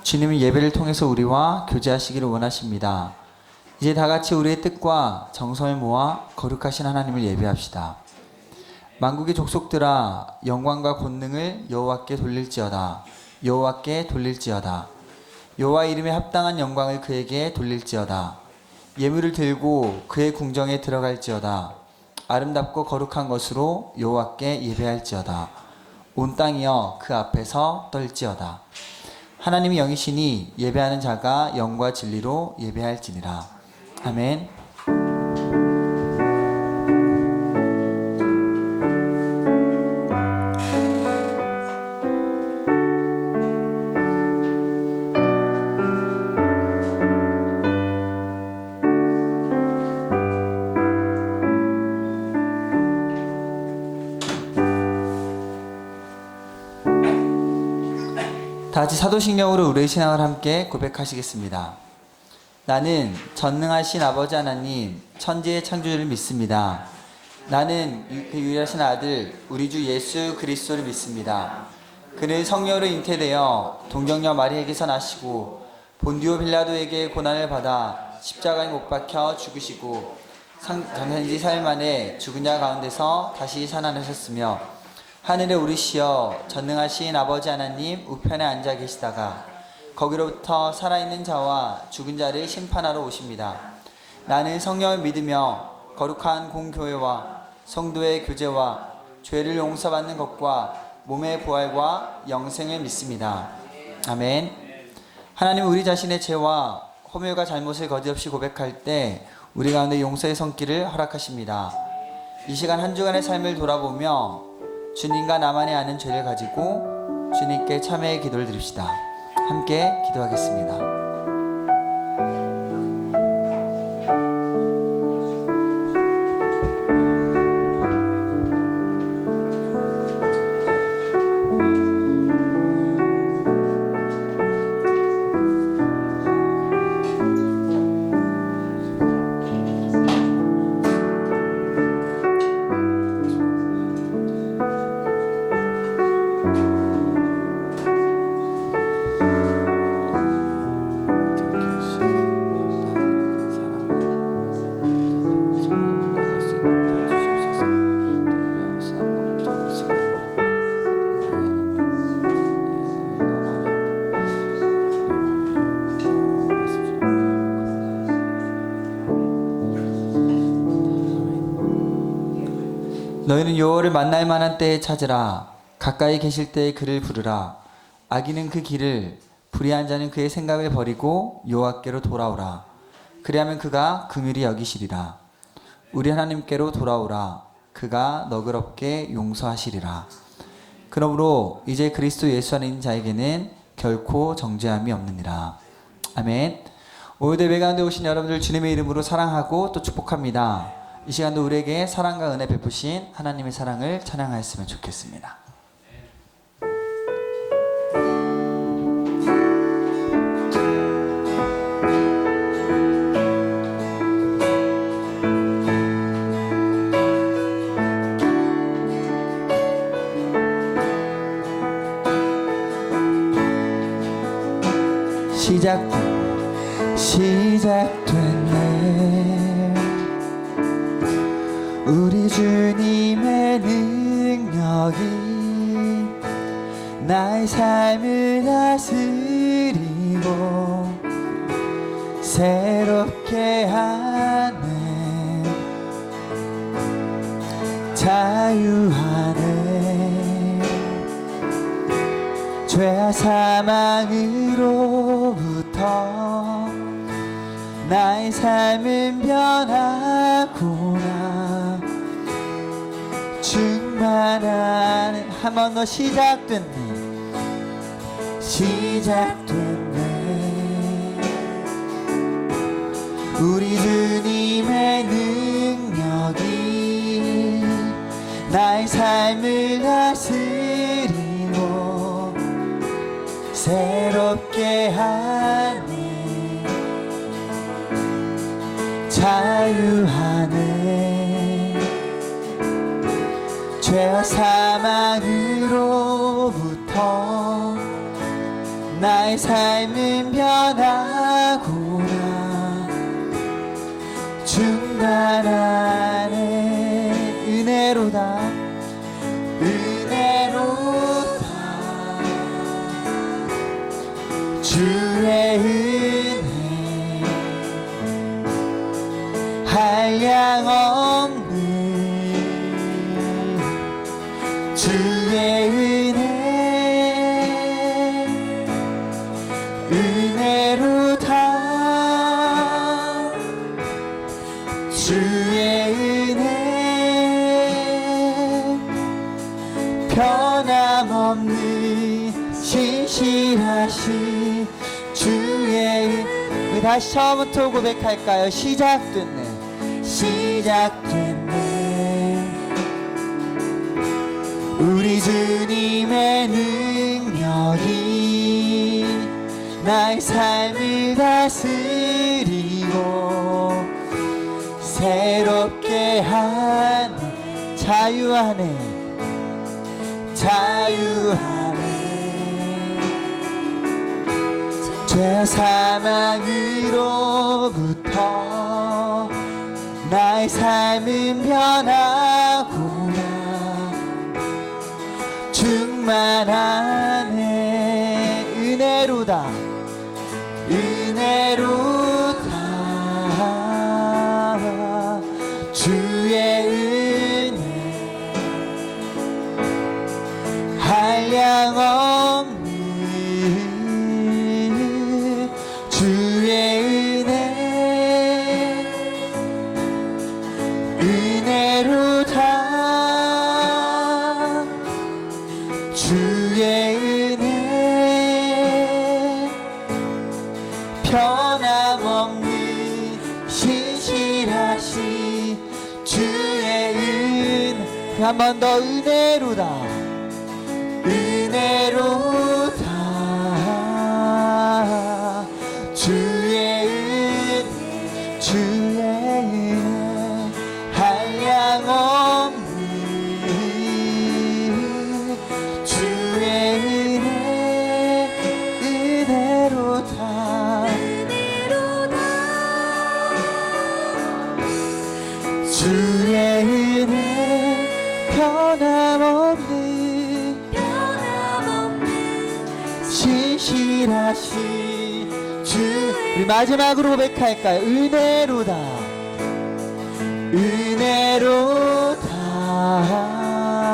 주님은 예배를 통해서 우리와 교제하시기를 원하십니다. 이제 다 같이 우리의 뜻과 정성을 모아 거룩하신 하나님을 예배합시다. 만국의 족속들아, 영광과 권능을 여호와께 돌릴지어다. 여호와께 돌릴지어다. 여호와 이름에 합당한 영광을 그에게 돌릴지어다. 예물을 들고 그의 궁정에 들어갈지어다. 아름답고 거룩한 것으로 여호와께 예배할지어다. 온 땅이여 그 앞에서 떨지어다. 하나님이 영이시니 예배하는 자가 영과 진리로 예배할지니라. 아멘. 다같이 사도신경으로 우리의 신앙을 함께 고백하시겠습니다. 나는 전능하신 아버지 하나님 천지의 창조주를 믿습니다. 나는 그 유일하신 아들 우리 주 예수 그리스도를 믿습니다. 그는 성령으로 잉태되어 동정녀 마리에게서 나시고 본디오 빌라도에게 고난을 받아 십자가에 못 박혀 죽으시고 장사지 4일 만에 죽은 자 가운데서 다시 살아나셨으며 하늘에 오르시어 전능하신 아버지 하나님 우편에 앉아 계시다가 거기로부터 살아있는 자와 죽은 자를 심판하러 오십니다. 나는 성령을 믿으며 거룩한 공교회와 성도의 교제와 죄를 용서받는 것과 몸의 부활과 영생을 믿습니다. 아멘. 하나님 우리 자신의 죄와 허물과 잘못을 거짓없이 고백할 때 우리 가운데 용서의 손길을 허락하십니다. 이 시간 한 주간의 삶을 돌아보며 주님과 나만이 아는 죄를 가지고 주님께 참회의 기도를 드립시다. 함께 기도하겠습니다. 너희는 여호와를 만날 만한 때에 찾으라. 가까이 계실 때에 그를 부르라. 악인은 그 길을, 불의한 자는 그의 생각을 버리고 여호와께로 돌아오라. 그리하면 그가 긍휼히 여기시리라. 우리 하나님께로 돌아오라. 그가 너그럽게 용서하시리라. 그러므로 이제 그리스도 예수 안에 있는 자에게는 결코 정죄함이 없느니라. 아멘. 오늘 예배 가운데 오신 여러분들 주님의 이름으로 사랑하고 또 축복합니다. 이 시간도 우리에게 사랑과 은혜 베푸신 하나님의 사랑을 찬양하였으면 좋겠습니다. 시작됐네. 우리 주님의 능력이 나의 삶을 다스리고 새롭게 하네. 자유하네. 죄와 사망으로부터 나의 삶은 변하구나. 충만한 한 번 더 시작됐네. 우리 주님의 능력이 나의 삶을 다스리고 새롭게 하네. 자유하네. 죄와 사망으로부터 나의 나의 삶은 변하구나. 충만하네. 은혜로다. 은혜로다. 주의 은혜 한량없는 주의 은혜 은혜로다. 주의 은혜 변함없는 신실하신 주의 은혜. 다시 처음부터 고백할까요? 시작됐네. 시작됐네. 우리 주님의 능력이 나의 삶을 다스리고 새롭게 하네. 자유하네. 자유하네. 죄 사망으로부터 나의 삶은 변하구나. 충만하네. 은혜로다. 은혜로다. 주의 은혜 한량없는 주의 은혜 은혜로다. 주의 은혜 변함없는 신실하신 주의 은혜. 한 번 더. 은혜로다. 은혜로다. 주의 은혜 주의 은혜 한량없는 주의 은혜 은혜로다. 주의 은혜 변함없는 신실하신 주. 우리 마지막으로 고백할까요? 은혜로다.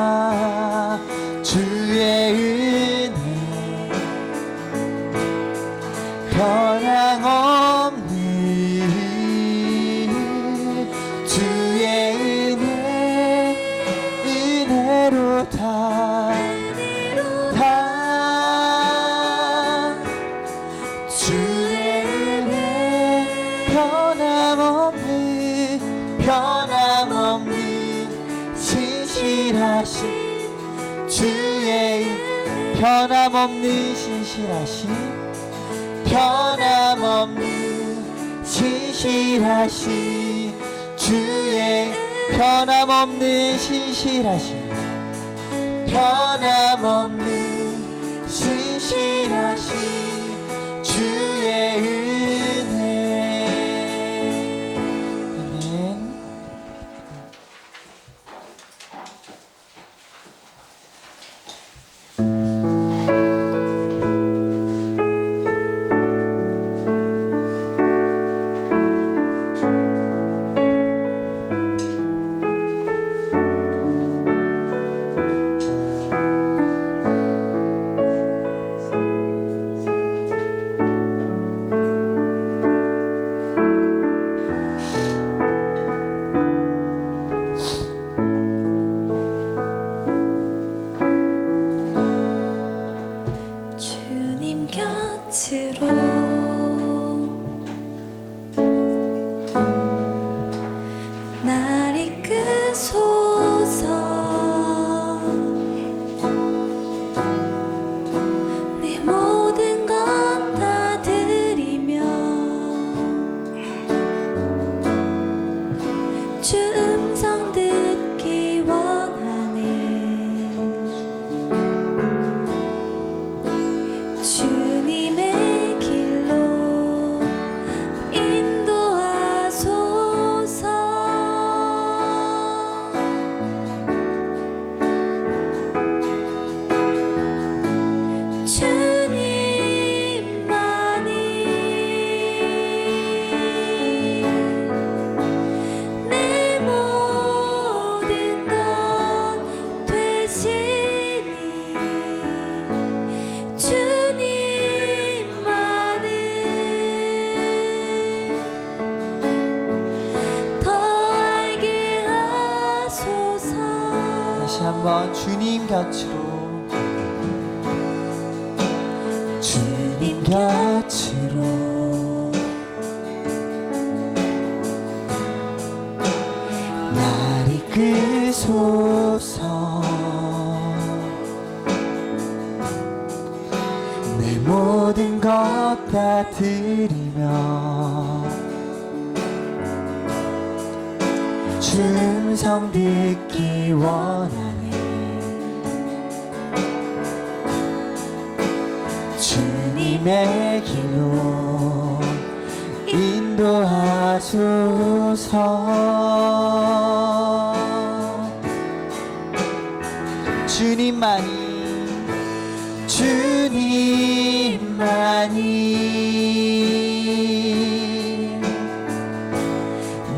은혜로다. 주의 은혜 변함없는 주의 은혜 은혜로다. 주의 은혜 변함없는 신실하신 주의 변함없는 신실하신 변함없는 신실하신 주의 변함없는 신실하신 변함없는 신실하신 주의 은혜. 아멘. 주님 곁으로 날 이끄소서. 내 모든 것 다 드리며 주 음성 듣기 원하네. 주님의 주님 곁으로 날 이끄소서. 내 모든 것 다 드리며 주 음성 듣기 원하네. 주님의 길로 인도하소서. 주님만이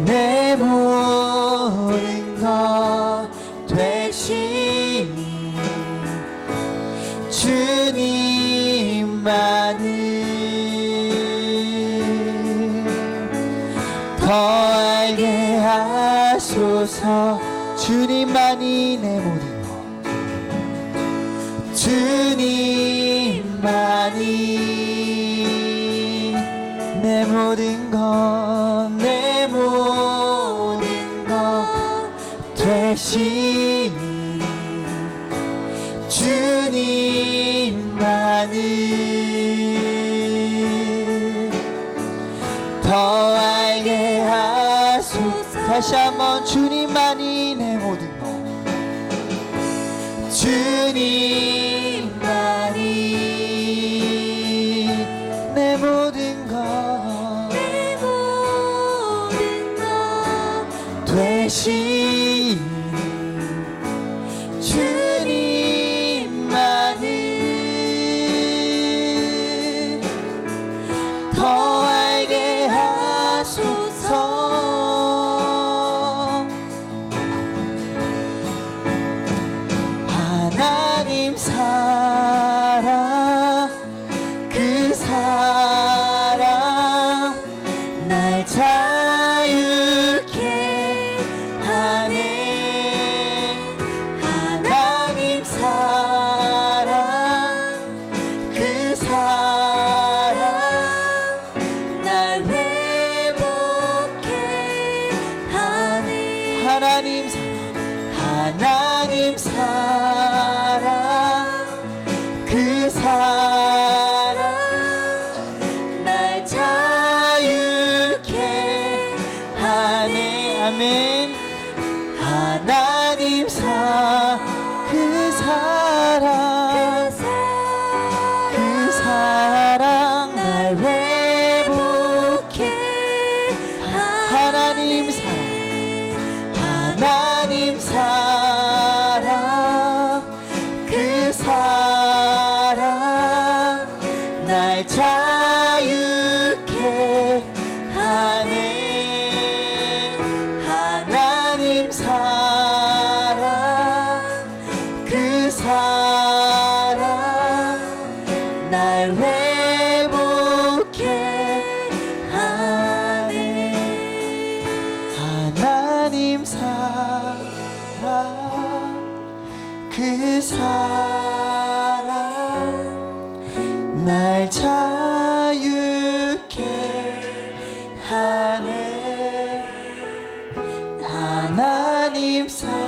내 모든 것 되시니 주님만을 더 알게 하소서. 주님만이 내 모든 것, 주님만이 내 모든 것, 내 모든 것 되시니 주님만을 더 알게 하소서. 다시 한번 주님만이 내 모든 것, 주님만이 내 모든 것, 내 모든 것 되시니 주님만을 더 알게 하소서. 하나님 사랑, 그 사랑 날 자유케 하네. 하나님 사랑, 그 사랑 날 회복해 하네. 하나님 사랑, 그 사랑 날 자유케 하네. 아멘. 하나님 그 사랑, 그 사랑 날 회복해. 하나님 사랑, 그 사랑 날 자유케 하네. 하나님 사랑, 그 사랑 날 회복해 하네. 하나님 사랑, 그 사랑 날 자유케 하네. 하나님 사랑,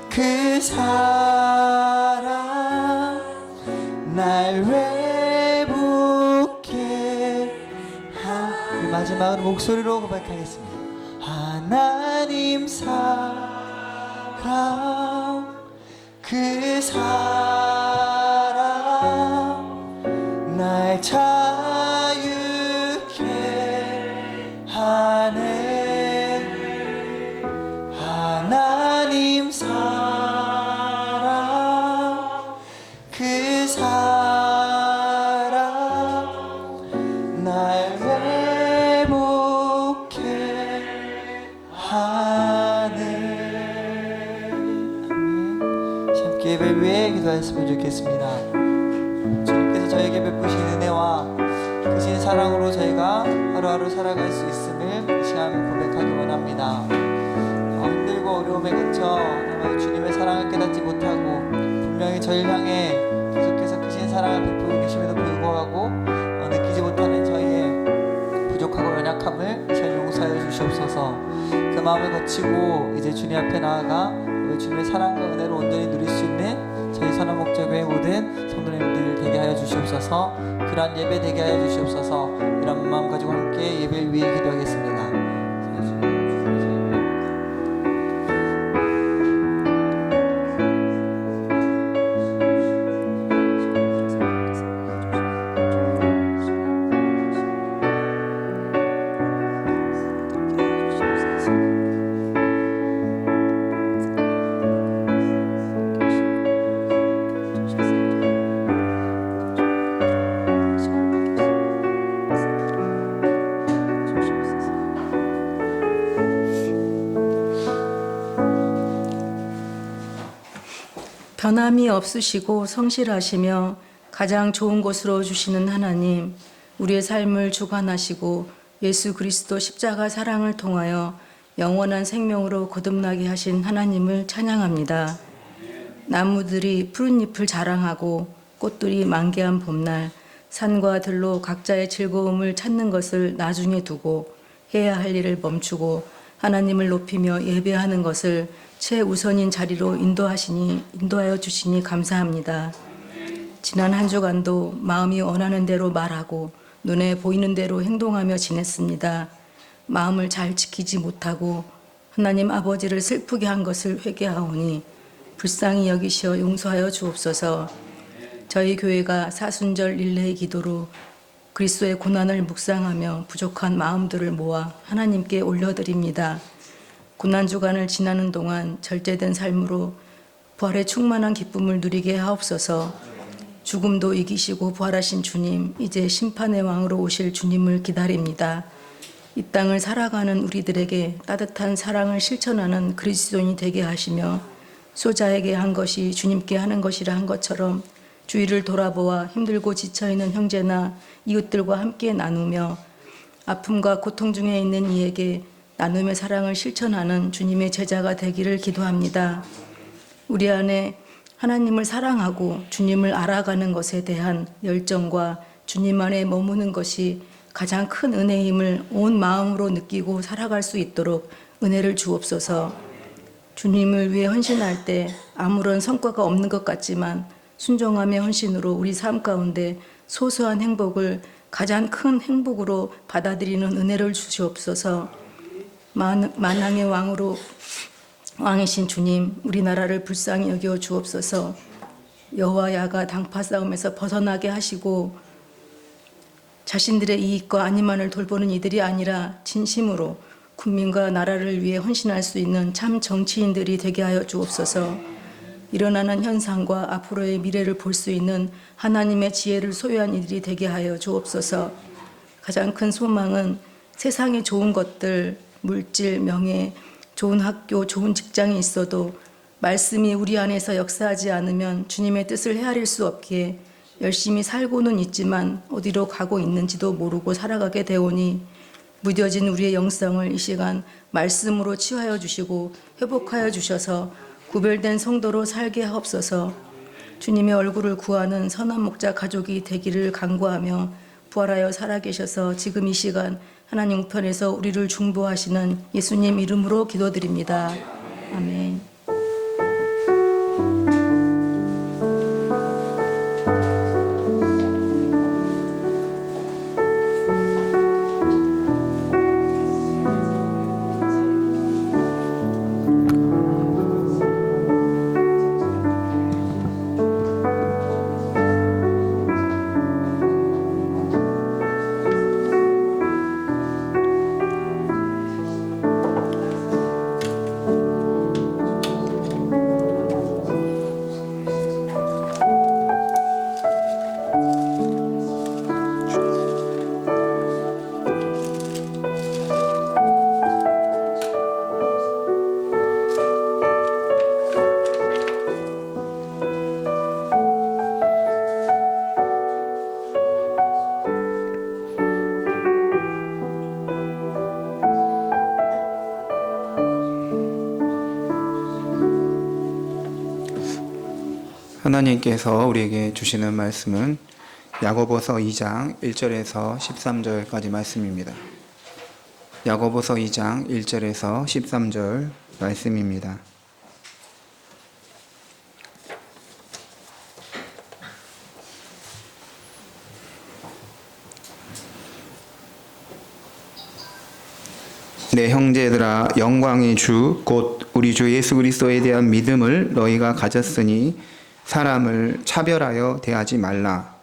그 사랑 날 회복해 우리 마지막으로 목소리로 고백하겠습니다. 하나님 사랑, 그 사랑 날 자유케 하네. 하나님 사랑, 그 사랑 날 회복해 하네. 아멘. 함께 예배를 위해 기도했으면 좋겠습니다. 주님께서 저에게 베푸신 은혜와 크신 사랑으로 저희가 하루하루 살아갈 수 있음을 이 시간 고백하기 원합니다. 힘들고 힘들고 어려움에 그쳐 정말 주님의 사랑을 깨닫지 못하고 분명히 저희를 향해 계속해서 크신 사랑을 베푸고 계심에도 불구하고 느끼지 못하는 저희의 부족하고 연약함을 이 시간 용서하여 주시옵소서. 그 마음을 거치고 이제 주님 앞에 나아가 주님의 사랑과 은혜를 온전히 누릴 수 있는 저희 선한목자교회 모든 성도님들 되게 하여 주시옵소서. 그러한 예배 되게 하여 주시옵소서. 이런 마음 가지고 함께 예배를 위해 기도하겠습니다. 변함이 없으시고 성실하시며 가장 좋은 곳으로 주시는 하나님, 우리의 삶을 주관하시고 예수 그리스도 십자가 사랑을 통하여 영원한 생명으로 거듭나게 하신 하나님을 찬양합니다. 나무들이 푸른 잎을 자랑하고 꽃들이 만개한 봄날, 산과 들로 각자의 즐거움을 찾는 것을 나중에 두고 해야 할 일을 멈추고 하나님을 높이며 예배하는 것을 최우선인 자리로 인도하여 주시니 감사합니다. 지난 한 주간도 마음이 원하는 대로 말하고 눈에 보이는 대로 행동하며 지냈습니다. 마음을 잘 지키지 못하고 하나님 아버지를 슬프게 한 것을 회개하오니 불쌍히 여기시어 용서하여 주옵소서. 저희 교회가 사순절 릴레이 기도로 그리스도의 고난을 묵상하며 부족한 마음들을 모아 하나님께 올려드립니다. 고난주간을 지나는 동안 절제된 삶으로 부활의 충만한 기쁨을 누리게 하옵소서. 죽음도 이기시고 부활하신 주님, 이제 심판의 왕으로 오실 주님을 기다립니다. 이 땅을 살아가는 우리들에게 따뜻한 사랑을 실천하는 그리스도인이 되게 하시며 소자에게 한 것이 주님께 하는 것이라 한 것처럼 주위를 돌아보아 힘들고 지쳐있는 형제나 이웃들과 함께 나누며 아픔과 고통 중에 있는 이에게 나눔의 사랑을 실천하는 주님의 제자가 되기를 기도합니다. 우리 안에 하나님을 사랑하고 주님을 알아가는 것에 대한 열정과 주님 안에 머무는 것이 가장 큰 은혜임을 온 마음으로 느끼고 살아갈 수 있도록 은혜를 주옵소서. 주님을 위해 헌신할 때 아무런 성과가 없는 것 같지만 순종함의 헌신으로 우리 삶 가운데 소소한 행복을 가장 큰 행복으로 받아들이는 은혜를 주시옵소서. 만왕의 왕이신 주님, 우리나라를 불쌍히 여겨 주옵소서. 여호와 야가 당파 싸움에서 벗어나게 하시고 자신들의 이익과 안위만을 돌보는 이들이 아니라 진심으로 국민과 나라를 위해 헌신할 수 있는 참 정치인들이 되게 하여 주옵소서. 일어나는 현상과 앞으로의 미래를 볼 수 있는 하나님의 지혜를 소유한 이들이 되게 하여 주옵소서. 가장 큰 소망은 세상의 좋은 것들, 물질, 명예, 좋은 학교, 좋은 직장이 있어도 말씀이 우리 안에서 역사하지 않으면 주님의 뜻을 헤아릴 수 없기에 열심히 살고는 있지만 어디로 가고 있는지도 모르고 살아가게 되오니 무뎌진 우리의 영성을 이 시간 말씀으로 치유하여 주시고 회복하여 주셔서 구별된 성도로 살게 하옵소서. 주님의 얼굴을 구하는 선한 목자 가족이 되기를 간구하며 부활하여 살아계셔서 지금 이 시간 하나님 우편에서 우리를 중보하시는 예수님 이름으로 기도드립니다. 아멘. 하나님께서 우리에게 주시는 말씀은 야고보서 2장 1절에서 13절까지 말씀입니다. 야고보서 2장 1절에서 13절 말씀입니다. 내 형제들아, 영광의 주 곧 우리 주 예수 그리스도에 대한 믿음을 너희가 가졌으니 사람을 차별하여 대하지 말라.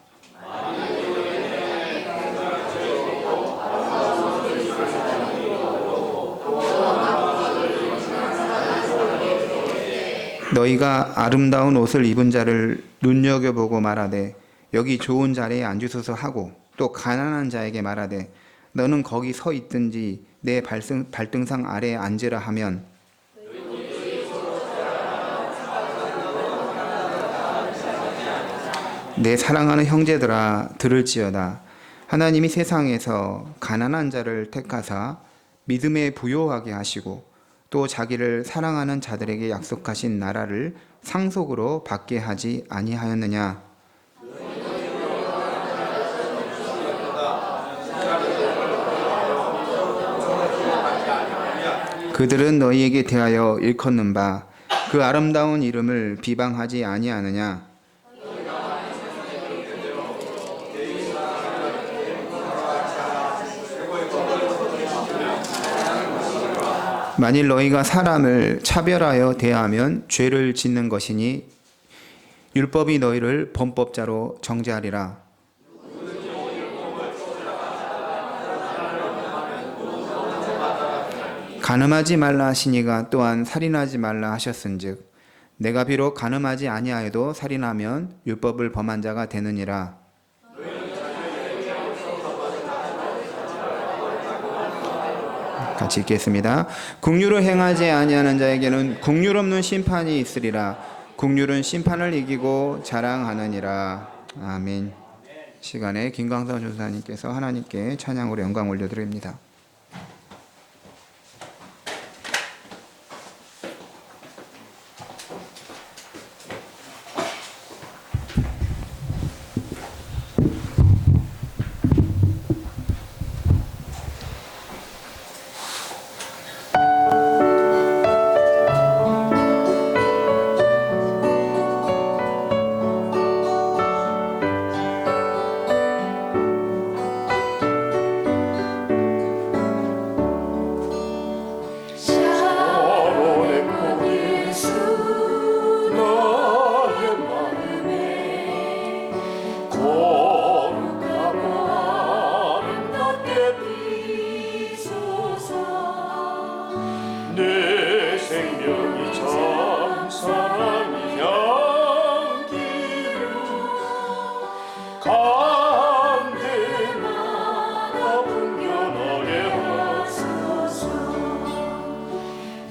너희가 아름다운 옷을 입은 자를 눈여겨보고 말하되 여기 좋은 자리에 앉으소서 하고 또 가난한 자에게 말하되 너는 거기 서 있든지 내 발등상 아래에 앉으라 하면 내 사랑하는 형제들아 들을지어다. 하나님이 세상에서 가난한 자를 택하사 믿음에 부요하게 하시고 또 자기를 사랑하는 자들에게 약속하신 나라를 상속으로 받게 하지 아니하였느냐. 그들은 너희에게 대하여 일컫는 바 그 아름다운 이름을 비방하지 아니하느냐. 만일 너희가 사람을 차별하여 대하면 죄를 짓는 것이니 율법이 너희를 범법자로 정죄하리라. 간음하지 말라 하시니가 또한 살인하지 말라 하셨은즉 내가 비록 간음하지 아니하여도 살인하면 율법을 범한 자가 되느니라. 같이 읽겠습니다. 긍휼을 행하지 아니하는 자에게는 긍휼 없는 심판이 있으리라. 긍휼은 심판을 이기고 자랑하느니라. 아멘. 시간에 김광선 전사님께서 하나님께 찬양으로 영광 올려드립니다. 내 생명이 참 사랑의 향기로 감대나 분별하게 하소서.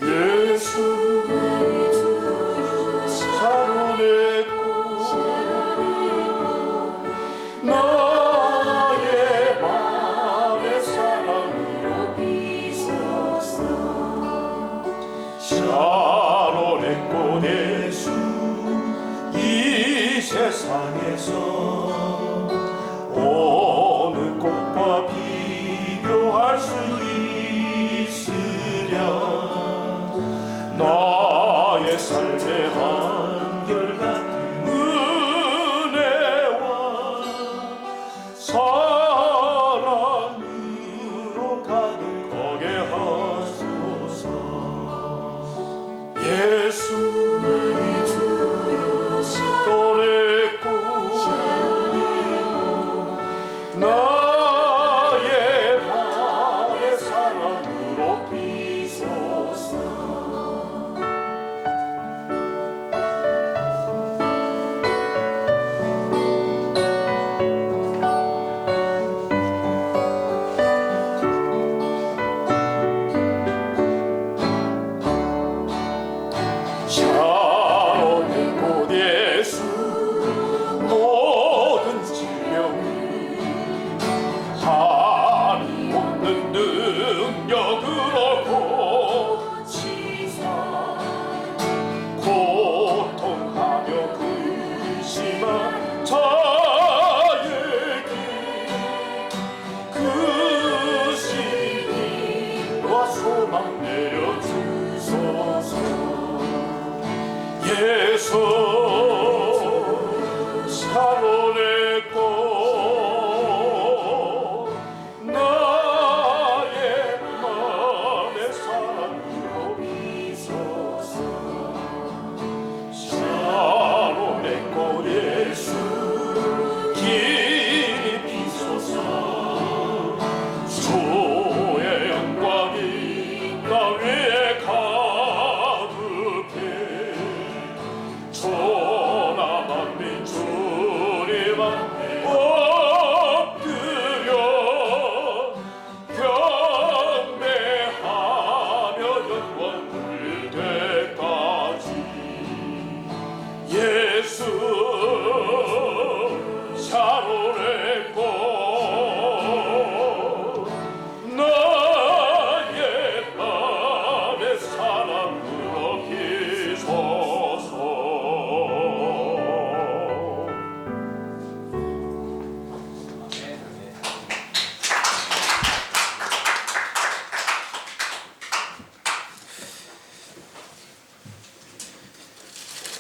예수 사로내고 나의 맘의 사랑으로 비소서. 샤론의 꽃 예수 이 세상에서 어느 꽃과 비교할 수 있으랴. 나의 삶의 한결같은 은혜와 사랑으로 가득하게 하소서. 예수 떠냈고 나의 밤의 사랑으로 비소서.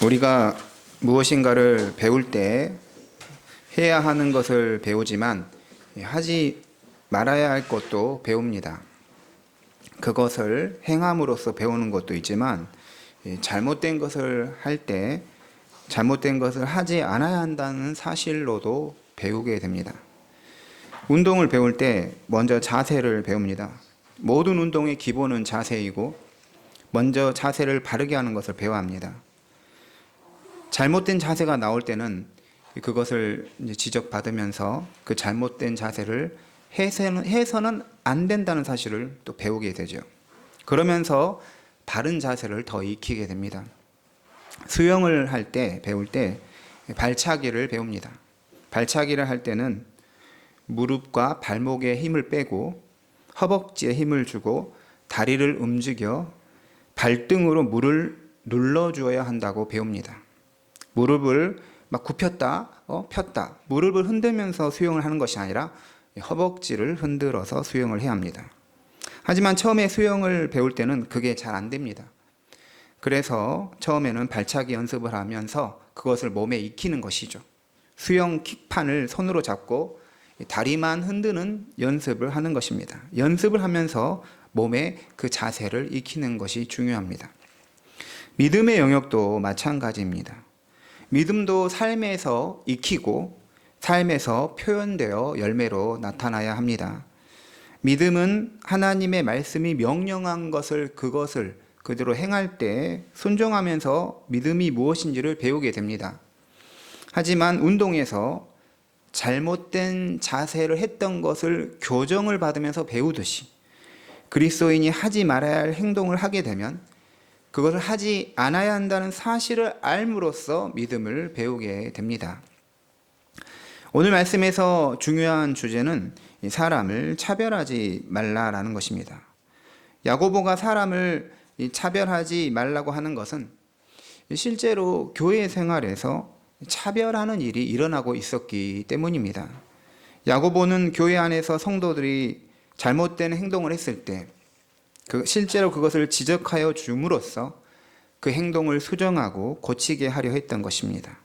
우리가 무엇인가를 배울 때 해야 하는 것을 배우지만 하지 말아야 할 것도 배웁니다. 그것을 행함으로써 배우는 것도 있지만 잘못된 것을 할 때 잘못된 것을 하지 않아야 한다는 사실로도 배우게 됩니다. 운동을 배울 때 먼저 자세를 배웁니다. 모든 운동의 기본은 자세이고 먼저 자세를 바르게 하는 것을 배워야 합니다. 잘못된 자세가 나올 때는 그것을 이제 지적받으면서 그 잘못된 자세를 해서는 안 된다는 사실을 또 배우게 되죠. 그러면서 바른 자세를 더 익히게 됩니다. 수영을 할 때, 배울 때 발차기를 배웁니다. 발차기를 할 때는 무릎과 발목에 힘을 빼고 허벅지에 힘을 주고 다리를 움직여 발등으로 물을 눌러주어야 한다고 배웁니다. 무릎을 막 굽혔다, 폈다, 무릎을 흔들면서 수영을 하는 것이 아니라 허벅지를 흔들어서 수영을 해야 합니다. 하지만 처음에 수영을 배울 때는 그게 잘 안 됩니다. 그래서 처음에는 발차기 연습을 하면서 그것을 몸에 익히는 것이죠. 수영 킥판을 손으로 잡고 다리만 흔드는 연습을 하는 것입니다. 연습을 하면서 몸에 그 자세를 익히는 것이 중요합니다. 믿음의 영역도 마찬가지입니다. 믿음도 삶에서 익히고 삶에서 표현되어 열매로 나타나야 합니다. 믿음은 하나님의 말씀이 명령한 그것을 그대로 행할 때 순종하면서 믿음이 무엇인지를 배우게 됩니다. 하지만 운동에서 잘못된 자세를 했던 것을 교정을 받으면서 배우듯이 그리스도인이 하지 말아야 할 행동을 하게 되면 그것을 하지 않아야 한다는 사실을 알므로써 믿음을 배우게 됩니다. 오늘 말씀에서 중요한 주제는 사람을 차별하지 말라라는 것입니다. 야고보가 사람을 차별하지 말라고 하는 것은 실제로 교회 생활에서 차별하는 일이 일어나고 있었기 때문입니다. 야고보는 교회 안에서 성도들이 잘못된 행동을 했을 때 실제로 그것을 지적하여 줌으로써 그 행동을 수정하고 고치게 하려 했던 것입니다.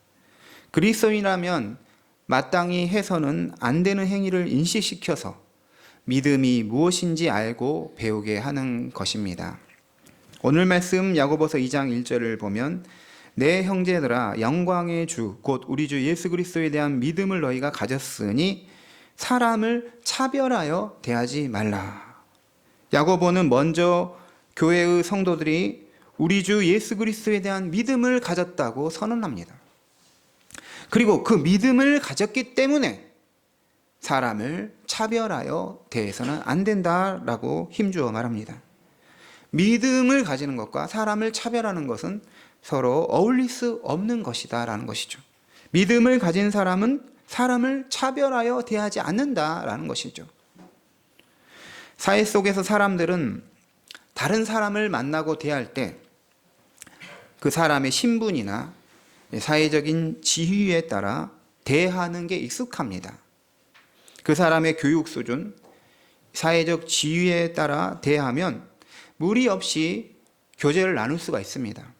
그리스도인이라면 마땅히 해서는 안 되는 행위를 인식시켜서 믿음이 무엇인지 알고 배우게 하는 것입니다. 오늘 말씀 야고보서 2장 1절을 보면 내 형제들아 영광의 주 곧 우리 주 예수 그리스도에 대한 믿음을 너희가 가졌으니 사람을 차별하여 대하지 말라. 야고보는 먼저 교회의 성도들이 우리 주 예수 그리스도에 대한 믿음을 가졌다고 선언합니다. 그리고 그 믿음을 가졌기 때문에 사람을 차별하여 대해서는 안 된다라고 힘주어 말합니다. 믿음을 가지는 것과 사람을 차별하는 것은 서로 어울릴 수 없는 것이다라는 것이죠. 믿음을 가진 사람은 사람을 차별하여 대하지 않는다라는 것이죠. 사회 속에서 사람들은 다른 사람을 만나고 대할 때 그 사람의 신분이나 사회적인 지위에 따라 대하는 게 익숙합니다. 그 사람의 교육 수준, 사회적 지위에 따라 대하면 무리 없이 교제를 나눌 수가 있습니다.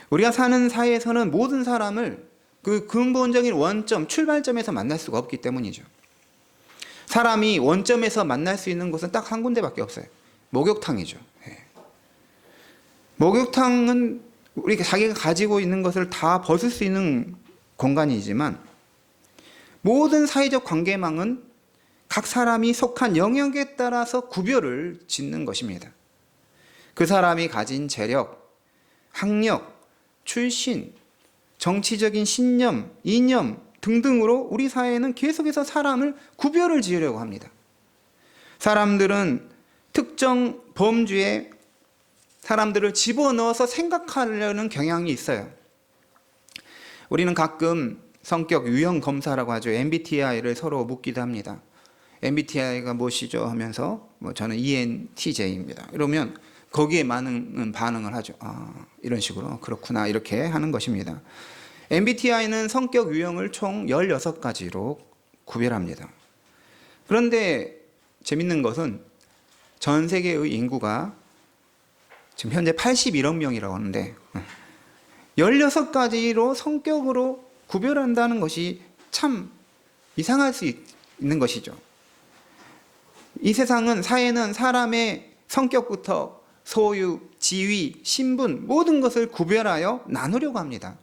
우리가 사는 사회에서는 모든 사람을 그 근본적인 원점, 출발점에서 만날 수가 없기 때문이죠. 사람이 원점에서 만날 수 있는 곳은 딱 한 군데밖에 없어요. 목욕탕이죠. 목욕탕은 우리가 자기가 가지고 있는 것을 다 벗을 수 있는 공간이지만 모든 사회적 관계망은 각 사람이 속한 영역에 따라서 구별을 짓는 것입니다. 그 사람이 가진 재력, 학력, 출신, 정치적인 신념, 이념 등등으로 우리 사회는 계속해서 사람을 구별을 지으려고 합니다. 사람들은 특정 범주에 사람들을 집어넣어서 생각하려는 경향이 있어요. 우리는 가끔 성격 유형 검사라고 하죠. MBTI를 서로 묻기도 합니다. MBTI가 무엇이죠? 하면서 저는 ENTJ입니다. 이러면 거기에 많은 반응을 하죠. 이런 식으로 그렇구나 이렇게 하는 것입니다. MBTI는 성격 유형을 총 16가지로 구별합니다. 그런데 재밌는 것은 전 세계의 인구가 지금 현재 81억 명이라고 하는데 16가지로 성격으로 구별한다는 것이 참 이상할 수 있는 것이죠. 이 세상은, 사회는 사람의 성격부터 소유, 지위, 신분 모든 것을 구별하여 나누려고 합니다.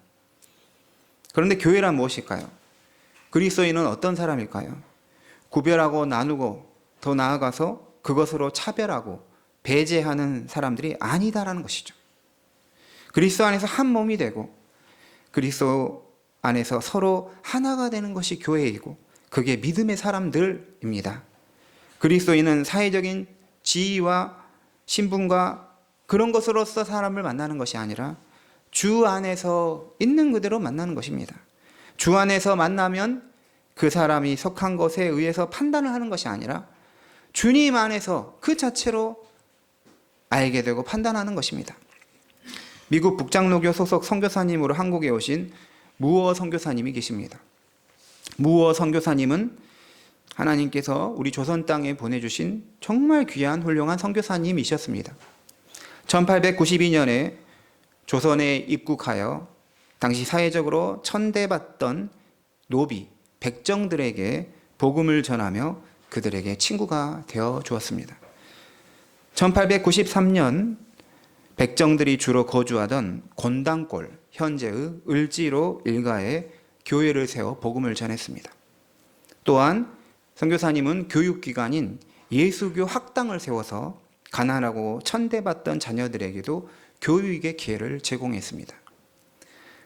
그런데 교회란 무엇일까요? 그리스도인은 어떤 사람일까요? 구별하고 나누고 더 나아가서 그것으로 차별하고 배제하는 사람들이 아니다라는 것이죠. 그리스도 안에서 한 몸이 되고 그리스도 안에서 서로 하나가 되는 것이 교회이고 그게 믿음의 사람들입니다. 그리스도인은 사회적인 지위와 신분과 그런 것으로서 사람을 만나는 것이 아니라 주 안에서 있는 그대로 만나는 것입니다. 주 안에서 만나면 그 사람이 속한 것에 의해서 판단을 하는 것이 아니라 주님 안에서 그 자체로 알게 되고 판단하는 것입니다. 미국 북장로교 소속 선교사님으로 한국에 오신 무어 선교사님이 계십니다. 무어 선교사님은 하나님께서 우리 조선 땅에 보내주신 정말 귀한 훌륭한 선교사님이셨습니다. 1892년에 조선에 입국하여 당시 사회적으로 천대받던 노비, 백정들에게 복음을 전하며 그들에게 친구가 되어 주었습니다. 1893년 백정들이 주로 거주하던 곤당골, 현재의 을지로 일가에 교회를 세워 복음을 전했습니다. 또한 선교사님은 교육기관인 예수교 학당을 세워서 가난하고 천대받던 자녀들에게도 교육의 기회를 제공했습니다.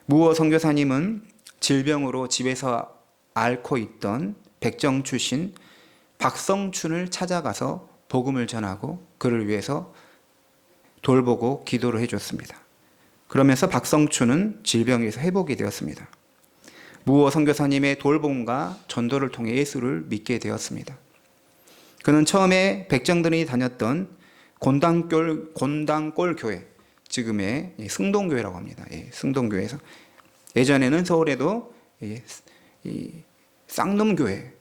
무어 선교사님은 질병으로 집에서 앓고 있던 백정 출신 박성춘을 찾아가서 복음을 전하고 그를 위해서 돌보고 기도를 해줬습니다. 그러면서 박성춘은 질병에서 회복이 되었습니다. 무어 선교사님의 돌봄과 전도를 통해 예수를 믿게 되었습니다. 그는 처음에 백정들이 다녔던 곤당골 교회, 지금의 승동교회라고 합니다. 승동교회에서 예전에는 서울에도 쌍놈교회,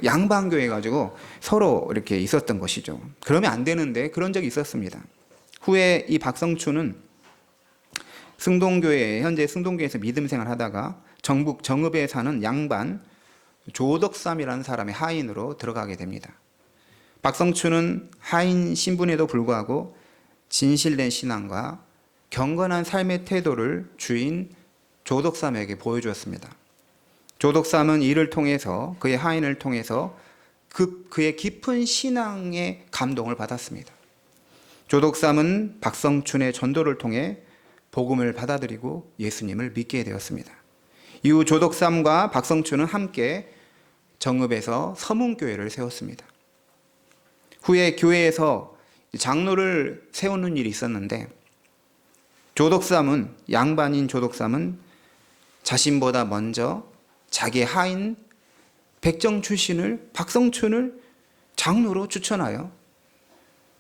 양반교회 가지고 서로 이렇게 있었던 것이죠. 그러면 안 되는데 그런 적이 있었습니다. 후에 이 박성춘은 현재 승동교회에서 믿음 생활하다가 전북 정읍에 사는 양반 조덕삼이라는 사람의 하인으로 들어가게 됩니다. 박성춘은 하인 신분에도 불구하고 진실된 신앙과 경건한 삶의 태도를 주인 조덕삼에게 보여주었습니다. 조덕삼은 이를 통해서, 그의 하인을 통해서 그의 깊은 신앙의 감동을 받았습니다. 조덕삼은 박성춘의 전도를 통해 복음을 받아들이고 예수님을 믿게 되었습니다. 이후 조덕삼과 박성춘은 함께 정읍에서 서문교회를 세웠습니다. 후에 교회에서 장로를 세우는 일이 있었는데 양반인 조덕삼은 자신보다 먼저 자기 하인 백정 출신을 박성춘을 장로로 추천하여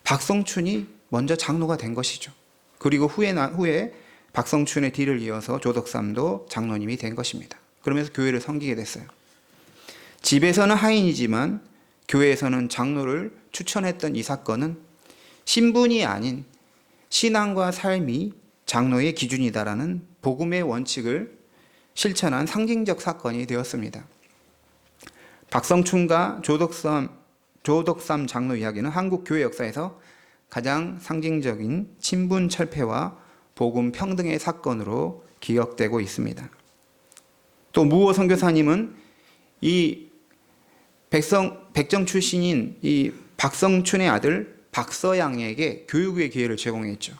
박성춘이 먼저 장로가 된 것이죠. 그리고 후에 박성춘의 뒤를 이어서 조덕삼도 장로님이 된 것입니다. 그러면서 교회를 섬기게 됐어요. 집에서는 하인이지만 교회에서는 장로를 추천했던 이 사건은 신분이 아닌 신앙과 삶이 장로의 기준이다라는 복음의 원칙을 실천한 상징적 사건이 되었습니다. 박성춘과 조덕삼 장로 이야기는 한국 교회 역사에서 가장 상징적인 친분 철폐와 복음 평등의 사건으로 기억되고 있습니다. 또 무어 선교사님은 이 백정 출신인 이 박성춘의 아들 박서양에게 교육의 기회를 제공했죠.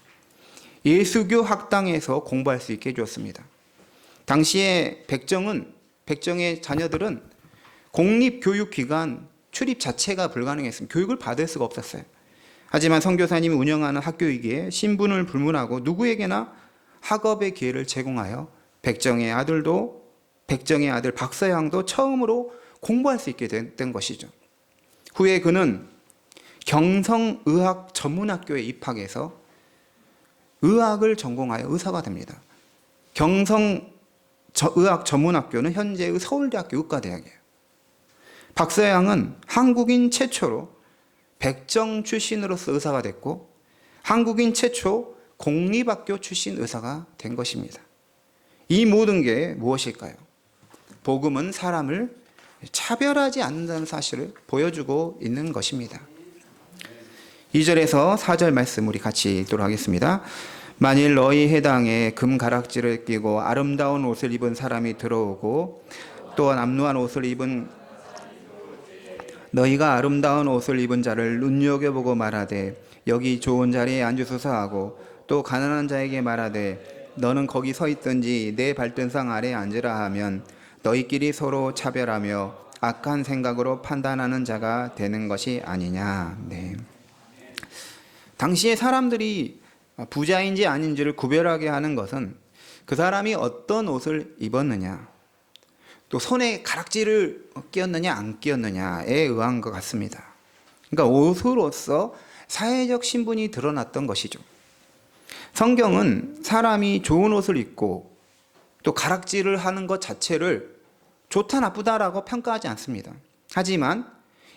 예수교 학당에서 공부할 수 있게 해주었습니다. 당시에 백정의 자녀들은 공립교육기관 출입 자체가 불가능했습니다. 교육을 받을 수가 없었어요. 하지만 선교사님이 운영하는 학교이기에 신분을 불문하고 누구에게나 학업의 기회를 제공하여 백정의 아들 박서양도 처음으로 공부할 수 있게 된 것이죠. 후에 그는 경성의학 전문학교에 입학해서 의학을 전공하여 의사가 됩니다. 경성의학 전문학교는 현재의 서울대학교 의과대학이에요. 박서양은 한국인 최초로 백정 출신으로서 의사가 됐고 한국인 최초 공립학교 출신 의사가 된 것입니다. 이 모든 게 무엇일까요? 복음은 사람을 차별하지 않는다는 사실을 보여주고 있는 것입니다. 2절에서 4절 말씀 우리 같이 읽도록 하겠습니다. 만일 너희 해당에 금 가락지를 끼고 아름다운 옷을 입은 사람이 들어오고 또한 남루한 옷을 입은 너희가 아름다운 옷을 입은 자를 눈여겨보고 말하되 여기 좋은 자리에 앉으소서 하고 또 가난한 자에게 말하되 너는 거기 서 있든지 내 발등상 아래에 앉으라 하면 너희끼리 서로 차별하며 악한 생각으로 판단하는 자가 되는 것이 아니냐. 네. 당시에 사람들이 부자인지 아닌지를 구별하게 하는 것은 그 사람이 어떤 옷을 입었느냐, 또 손에 가락지를 끼었느냐 안 끼었느냐에 의한 것 같습니다. 그러니까 옷으로서 사회적 신분이 드러났던 것이죠. 성경은 사람이 좋은 옷을 입고 또 가락지를 하는 것 자체를 좋다 나쁘다라고 평가하지 않습니다. 하지만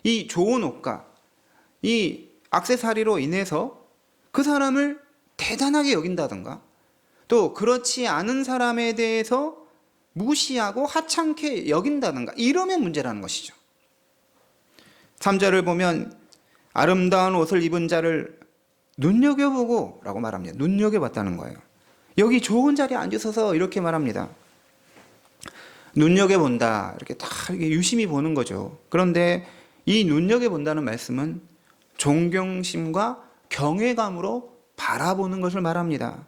이 좋은 옷과 이 액세서리로 인해서 그 사람을 대단하게 여긴다든가 또 그렇지 않은 사람에 대해서 무시하고 하찮게 여긴다든가 이러면 문제라는 것이죠. 3절을 보면 아름다운 옷을 입은 자를 눈여겨보고 라고 말합니다. 눈여겨봤다는 거예요. 여기 좋은 자리에 앉으셔서 이렇게 말합니다. 눈여겨본다. 이렇게 다 유심히 보는 거죠. 그런데 이 눈여겨본다는 말씀은 존경심과 경외감으로 바라보는 것을 말합니다.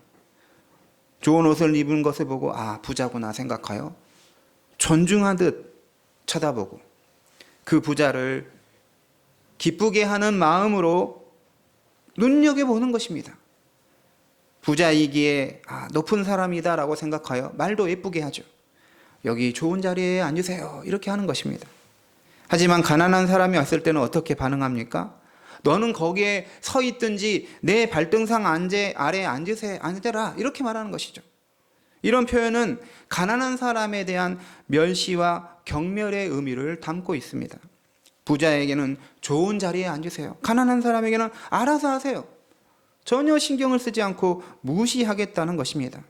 좋은 옷을 입은 것을 보고 아 부자구나 생각하여 존중하듯 쳐다보고 그 부자를 기쁘게 하는 마음으로 눈여겨보는 것입니다. 부자이기에 아 높은 사람이다 라고 생각하여 말도 예쁘게 하죠. 여기 좋은 자리에 앉으세요 이렇게 하는 것입니다. 하지만 가난한 사람이 왔을 때는 어떻게 반응합니까? 너는 거기에 서 있든지 내 발등상 아래에 앉으라 이렇게 말하는 것이죠. 이런 표현은 가난한 사람에 대한 멸시와 경멸의 의미를 담고 있습니다. 부자에게는 좋은 자리에 앉으세요. 가난한 사람에게는 알아서 하세요. 전혀 신경을 쓰지 않고 무시하겠다는 것입니다.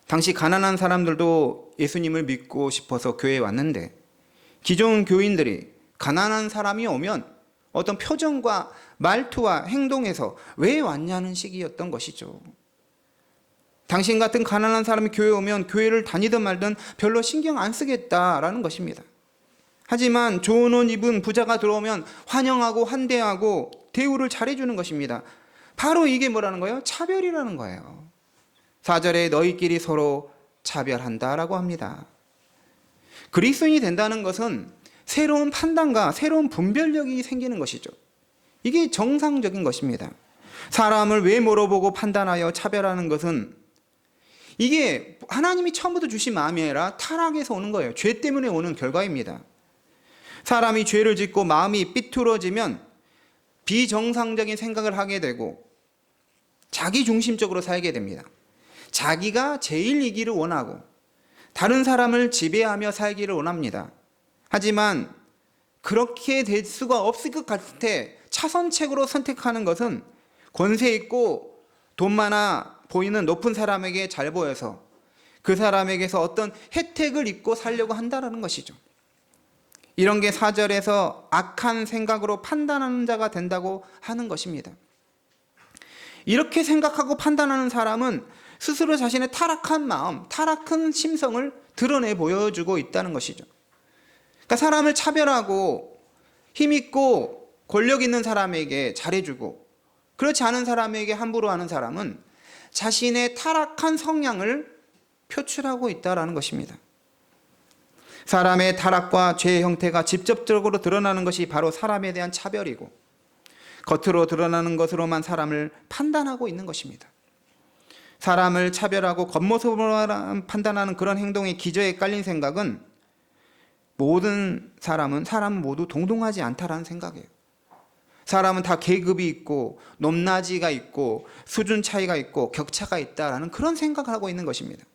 당시 가난한 사람들도 예수님을 믿고 싶어서 교회에 왔는데 기존 교인들이 가난한 사람이 오면 어떤 표정과 말투와 행동에서 왜 왔냐는 식이었던 것이죠. 당신 같은 가난한 사람이 교회에 오면 교회를 다니든 말든 별로 신경 안 쓰겠다라는 것입니다. 하지만 좋은 옷 입은 부자가 들어오면 환영하고 환대하고 대우를 잘해주는 것입니다. 바로 이게 뭐라는 거예요? 차별이라는 거예요. 4절에 너희끼리 서로 차별한다라고 합니다. 그리스도인이 된다는 것은 새로운 판단과 새로운 분별력이 생기는 것이죠. 이게 정상적인 것입니다. 사람을 외모로 보고 판단하여 차별하는 것은 이게 하나님이 처음부터 주신 마음이 아니라 타락에서 오는 거예요. 죄 때문에 오는 결과입니다. 사람이 죄를 짓고 마음이 삐뚤어지면 비정상적인 생각을 하게 되고 자기 중심적으로 살게 됩니다. 자기가 제일이기를 원하고 다른 사람을 지배하며 살기를 원합니다. 하지만 그렇게 될 수가 없을 것 같아 차선책으로 선택하는 것은 권세 있고 돈 많아 보이는 높은 사람에게 잘 보여서 그 사람에게서 어떤 혜택을 입고 살려고 한다는 것이죠. 이런 게 4절에서 악한 생각으로 판단하는 자가 된다고 하는 것입니다. 이렇게 생각하고 판단하는 사람은 스스로 자신의 타락한 마음, 타락한 심성을 드러내 보여주고 있다는 것이죠. 그러니까 사람을 차별하고 힘있고 권력 있는 사람에게 잘해주고 그렇지 않은 사람에게 함부로 하는 사람은 자신의 타락한 성향을 표출하고 있다는 것입니다. 사람의 타락과 죄의 형태가 직접적으로 드러나는 것이 바로 사람에 대한 차별이고 겉으로 드러나는 것으로만 사람을 판단하고 있는 것입니다. 사람을 차별하고 겉모습으로 판단하는 그런 행동의 기저에 깔린 생각은 모든 사람은 모두 동등하지 않다라는 생각이에요. 사람은 다 계급이 있고 높낮이가 있고 수준 차이가 있고 격차가 있다라는 그런 생각을 하고 있는 것입니다.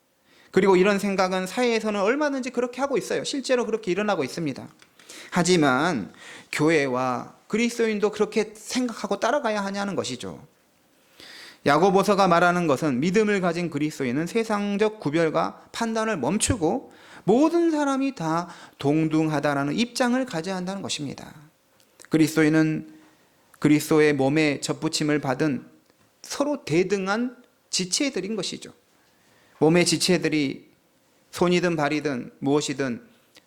그리고 이런 생각은 사회에서는 얼마든지 그렇게 하고 있어요. 실제로 그렇게 일어나고 있습니다. 하지만 교회와 그리스도인도 그렇게 생각하고 따라가야 하냐는 것이죠. 야고보서가 말하는 것은 믿음을 가진 그리스도인은 세상적 구별과 판단을 멈추고 모든 사람이 다 동등하다라는 입장을 가져야 한다는 것입니다. 그리스도인은 그리스도의 몸에 접붙임을 받은 서로 대등한 지체들인 것이죠. 몸의 지체들이 손이든 발이든 무엇이든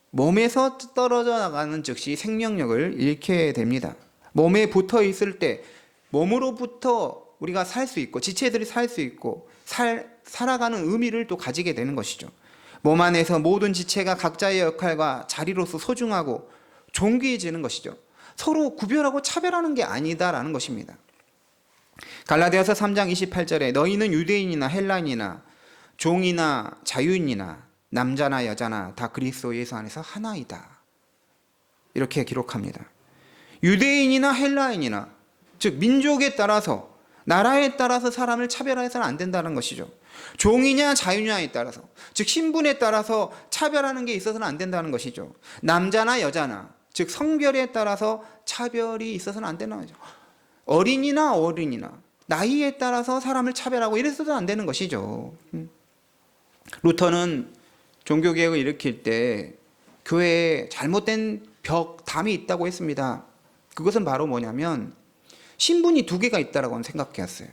몸에서 떨어져 나가는 즉시 생명력을 잃게 됩니다. 몸에 붙어 있을 때 몸으로부터 우리가 살 수 있고 지체들이 살 수 있고 살아가는 의미를 또 가지게 되는 것이죠. 몸 안에서 모든 지체가 각자의 역할과 자리로서 소중하고 존귀해지는 것이죠. 서로 구별하고 차별하는 게 아니다라는 것입니다. 갈라디아서 3장 28절에 너희는 유대인이나 헬라인이나 종이나 자유인이나 남자나 여자나 다 그리스도 예수 안에서 하나이다. 이렇게 기록합니다. 유대인이나 헬라인이나 즉 민족에 따라서 나라에 따라서 사람을 차별해서는 안 된다는 것이죠. 종이냐 자유냐에 따라서 즉 신분에 따라서 차별하는 게 있어서는 안 된다는 것이죠. 남자나 여자나 즉 성별에 따라서 차별이 있어서는 안 된다는 거죠. 어린이나 어른이나 나이에 따라서 사람을 차별하고 이래서도 안 되는 것이죠. 루터는 종교개혁을 일으킬 때 교회에 잘못된 담이 있다고 했습니다. 그것은 바로 뭐냐면 신분이 두 개가 있다라고 생각했어요.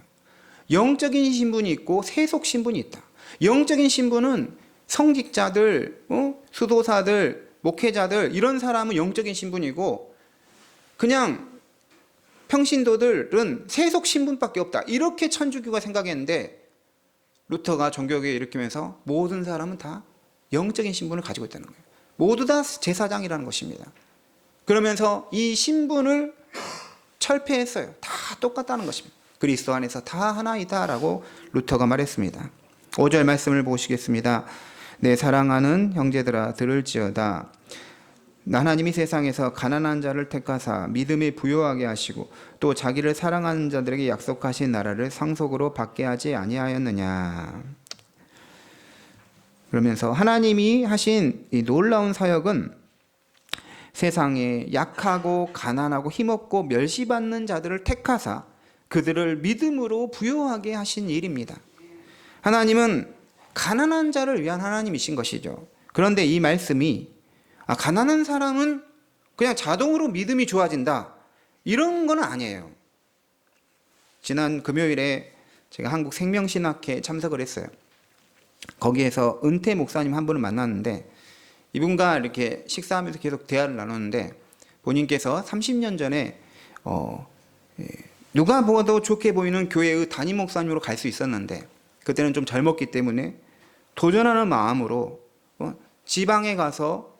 영적인 신분이 있고 세속 신분이 있다. 영적인 신분은 성직자들, 수도사들, 목회자들 이런 사람은 영적인 신분이고 그냥 평신도들은 세속 신분밖에 없다. 이렇게 천주교가 생각했는데 루터가 종교개혁을 일으키면서 모든 사람은 다 영적인 신분을 가지고 있다는 거예요. 모두 다 제사장이라는 것입니다. 그러면서 이 신분을 철폐했어요. 다 똑같다는 것입니다. 그리스도 안에서 다 하나이다라고 루터가 말했습니다. 5절 말씀을 보시겠습니다. 내 사랑하는 형제들아 들을지어다. 하나님이 세상에서 가난한 자를 택하사 믿음에 부요하게 하시고 또 자기를 사랑하는 자들에게 약속하신 나라를 상속으로 받게 하지 아니하였느냐. 그러면서 하나님이 하신 이 놀라운 사역은 세상에 약하고 가난하고 힘없고 멸시받는 자들을 택하사 그들을 믿음으로 부요하게 하신 일입니다. 하나님은 가난한 자를 위한 하나님이신 것이죠. 그런데 이 말씀이 가난한 사람은 그냥 자동으로 믿음이 좋아진다 이런 건 아니에요. 지난 금요일에 제가 한국 생명신학회에 참석을 했어요. 거기에서 은퇴 목사님 한 분을 만났는데 이분과 이렇게 식사하면서 계속 대화를 나눴는데 본인께서 30년 전에 누가 보아도 좋게 보이는 교회의 담임 목사님으로 갈 수 있었는데 그때는 좀 젊었기 때문에 도전하는 마음으로 지방에 가서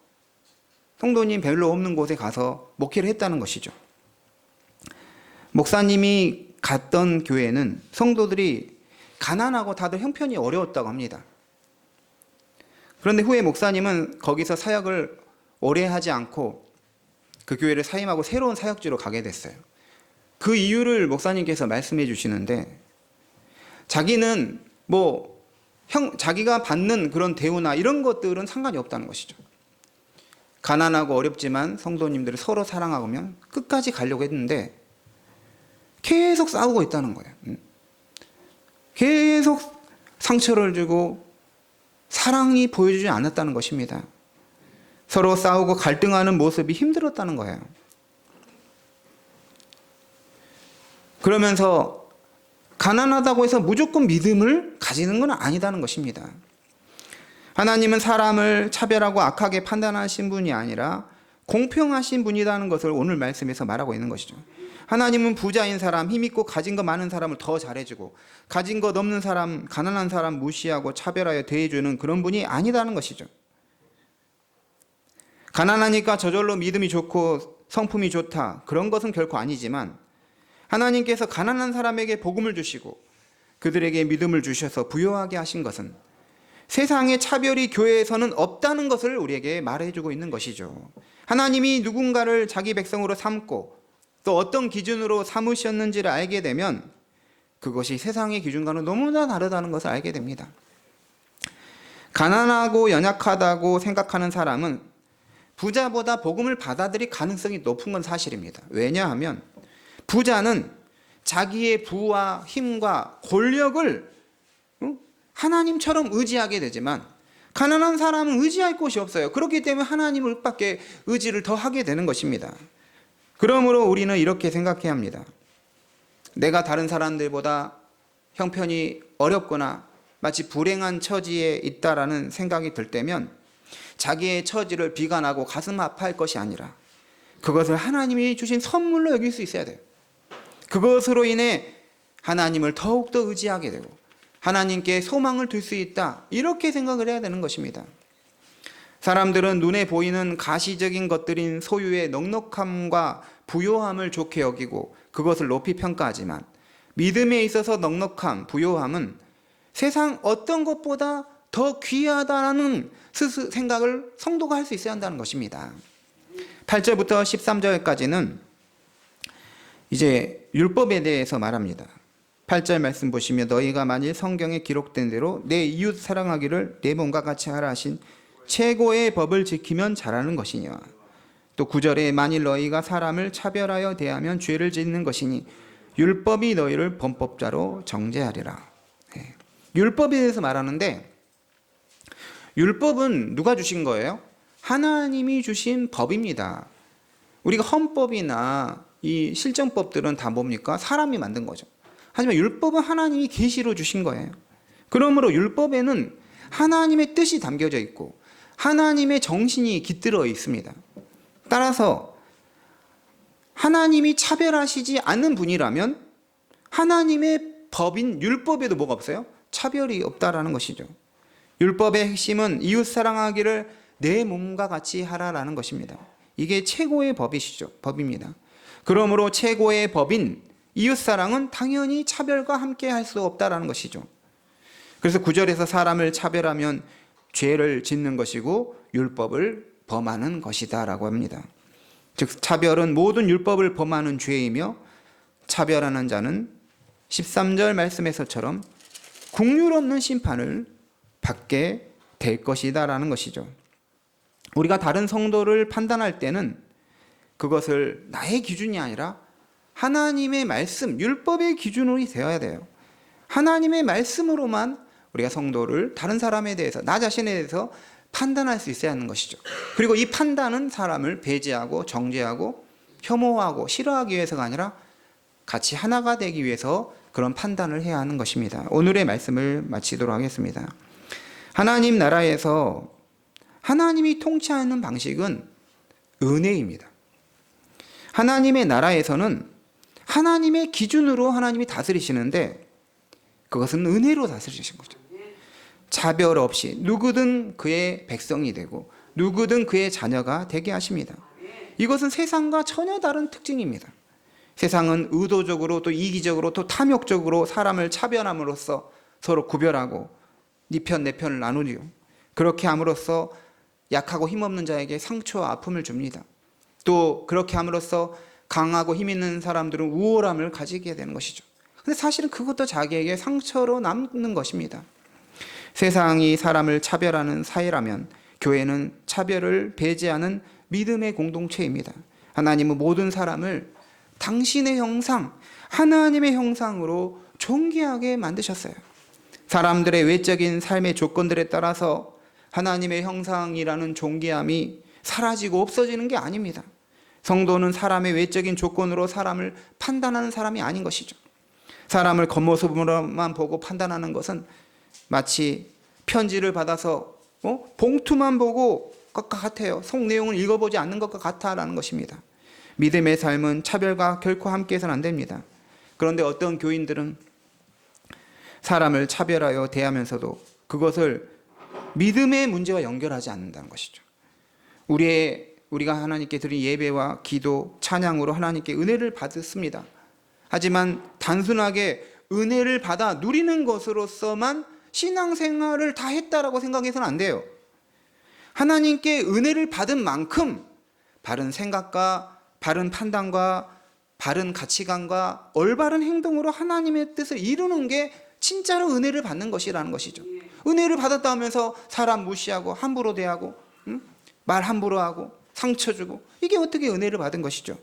성도님 별로 없는 곳에 가서 목회를 했다는 것이죠. 목사님이 갔던 교회는 성도들이 가난하고 다들 형편이 어려웠다고 합니다. 그런데 후에 목사님은 거기서 사역을 오래 하지 않고 그 교회를 사임하고 새로운 사역지로 가게 됐어요. 그 이유를 목사님께서 말씀해 주시는데 자기는 자기가 받는 그런 대우나 이런 것들은 상관이 없다는 것이죠. 가난하고 어렵지만 성도님들을 서로 사랑하면 끝까지 가려고 했는데 계속 싸우고 있다는 거예요. 계속 상처를 주고 사랑이 보여주지 않았다는 것입니다. 서로 싸우고 갈등하는 모습이 힘들었다는 거예요. 그러면서 가난하다고 해서 무조건 믿음을 가지는 건 아니다는 것입니다. 하나님은 사람을 차별하고 악하게 판단하신 분이 아니라 공평하신 분이라는 것을 오늘 말씀에서 말하고 있는 것이죠. 하나님은 부자인 사람, 힘있고 가진 거 많은 사람을 더 잘해주고 가진 것 없는 사람, 가난한 사람 무시하고 차별하여 대해주는 그런 분이 아니라는 것이죠. 가난하니까 저절로 믿음이 좋고 성품이 좋다, 그런 것은 결코 아니지만 하나님께서 가난한 사람에게 복음을 주시고 그들에게 믿음을 주셔서 부요하게 하신 것은 세상의 차별이 교회에서는 없다는 것을 우리에게 말해주고 있는 것이죠. 하나님이 누군가를 자기 백성으로 삼고 또 어떤 기준으로 삼으셨는지를 알게 되면 그것이 세상의 기준과는 너무나 다르다는 것을 알게 됩니다. 가난하고 연약하다고 생각하는 사람은 부자보다 복음을 받아들일 가능성이 높은 건 사실입니다. 왜냐하면 부자는 자기의 부와 힘과 권력을 하나님처럼 의지하게 되지만 가난한 사람은 의지할 곳이 없어요. 그렇기 때문에 하나님을 밖에 의지를 더 하게 되는 것입니다. 그러므로 우리는 이렇게 생각해야 합니다. 내가 다른 사람들보다 형편이 어렵거나 마치 불행한 처지에 있다라는 생각이 들 때면 자기의 처지를 비관하고 가슴 아파할 것이 아니라 그것을 하나님이 주신 선물로 여길 수 있어야 돼요. 그것으로 인해 하나님을 더욱더 의지하게 되고 하나님께 소망을 둘 수 있다, 이렇게 생각을 해야 되는 것입니다. 사람들은 눈에 보이는 가시적인 것들인 소유의 넉넉함과 부요함을 좋게 여기고 그것을 높이 평가하지만 믿음에 있어서 넉넉함, 부요함은 세상 어떤 것보다 더 귀하다는 생각을 성도가 할 수 있어야 한다는 것입니다. 8절부터 13절까지는 이제 율법에 대해서 말합니다. 8절 말씀 보시면 너희가 만일 성경에 기록된 대로 내 이웃 사랑하기를 내 몸과 같이 하라 하신 최고의 법을 지키면 잘하는 것이냐. 또 9절에 만일 너희가 사람을 차별하여 대하면 죄를 짓는 것이니 율법이 너희를 범법자로 정죄하리라. 율법에 대해서 말하는데 율법은 누가 주신 거예요? 하나님이 주신 법입니다. 우리가 헌법이나 이 실정법들은 다 뭡니까? 사람이 만든 거죠. 하지만 율법은 하나님이 계시로 주신 거예요. 그러므로 율법에는 하나님의 뜻이 담겨져 있고 하나님의 정신이 깃들어 있습니다. 따라서 하나님이 차별하시지 않는 분이라면 하나님의 법인 율법에도 뭐가 없어요? 차별이 없다라는 것이죠. 율법의 핵심은 이웃 사랑하기를 내 몸과 같이 하라라는 것입니다. 이게 최고의 법입니다. 그러므로 최고의 법인 이웃 사랑은 당연히 차별과 함께 할 수 없다라는 것이죠. 그래서 9절에서 사람을 차별하면 죄를 짓는 것이고 율법을 범하는 것이다라고 합니다. 즉 차별은 모든 율법을 범하는 죄이며 차별하는 자는 13절 말씀에서처럼 국률 없는 심판을 받게 될 것이다라는 것이죠. 우리가 다른 성도를 판단할 때는 그것을 나의 기준이 아니라 하나님의 말씀, 율법의 기준으로 되어야 돼요. 하나님의 말씀으로만 우리가 성도를 다른 사람에 대해서, 나 자신에 대해서 판단할 수 있어야 하는 것이죠. 그리고 이 판단은 사람을 배제하고 정죄하고 혐오하고 싫어하기 위해서가 아니라 같이 하나가 되기 위해서 그런 판단을 해야 하는 것입니다. 오늘의 말씀을 마치도록 하겠습니다. 하나님 나라에서 하나님이 통치하는 방식은 은혜입니다. 하나님의 나라에서는 하나님의 기준으로 하나님이 다스리시는데 그것은 은혜로 다스리신 거죠. 차별 없이 누구든 그의 백성이 되고 누구든 그의 자녀가 되게 하십니다. 이것은 세상과 전혀 다른 특징입니다. 세상은 의도적으로 또 이기적으로 또 탐욕적으로 사람을 차별함으로써 서로 구별하고 네 편 내 편을 나누죠. 그렇게 함으로써 약하고 힘없는 자에게 상처와 아픔을 줍니다. 또 그렇게 함으로써 강하고 힘 있는 사람들은 우월함을 가지게 되는 것이죠. 근데 사실은 그것도 자기에게 상처로 남는 것입니다. 세상이 사람을 차별하는 사회라면 교회는 차별을 배제하는 믿음의 공동체입니다. 하나님은 모든 사람을 당신의 형상, 하나님의 형상으로 존귀하게 만드셨어요. 사람들의 외적인 삶의 조건들에 따라서 하나님의 형상이라는 존귀함이 사라지고 없어지는 게 아닙니다. 성도는 사람의 외적인 조건으로 사람을 판단하는 사람이 아닌 것이죠. 사람을 겉모습으로만 보고 판단하는 것은 마치 편지를 받아서 봉투만 보고 것과 같아요. 속 내용을 읽어보지 않는 것과 같다라는 것입니다. 믿음의 삶은 차별과 결코 함께해서는 안 됩니다. 그런데 어떤 교인들은 사람을 차별하여 대하면서도 그것을 믿음의 문제와 연결하지 않는다는 것이죠. 우리가 하나님께 드린 예배와 기도, 찬양으로 하나님께 은혜를 받습니다. 하지만 단순하게 은혜를 받아 누리는 것으로서만 신앙생활을 다 했다라고 생각해서는 안 돼요. 하나님께 은혜를 받은 만큼 바른 생각과 바른 판단과 바른 가치관과 올바른 행동으로 하나님의 뜻을 이루는 게 진짜로 은혜를 받는 것이라는 것이죠. 은혜를 받았다 하면서 사람 무시하고 함부로 대하고 말 함부로 하고 상처 주고 이게 어떻게 은혜를 받은 것이죠.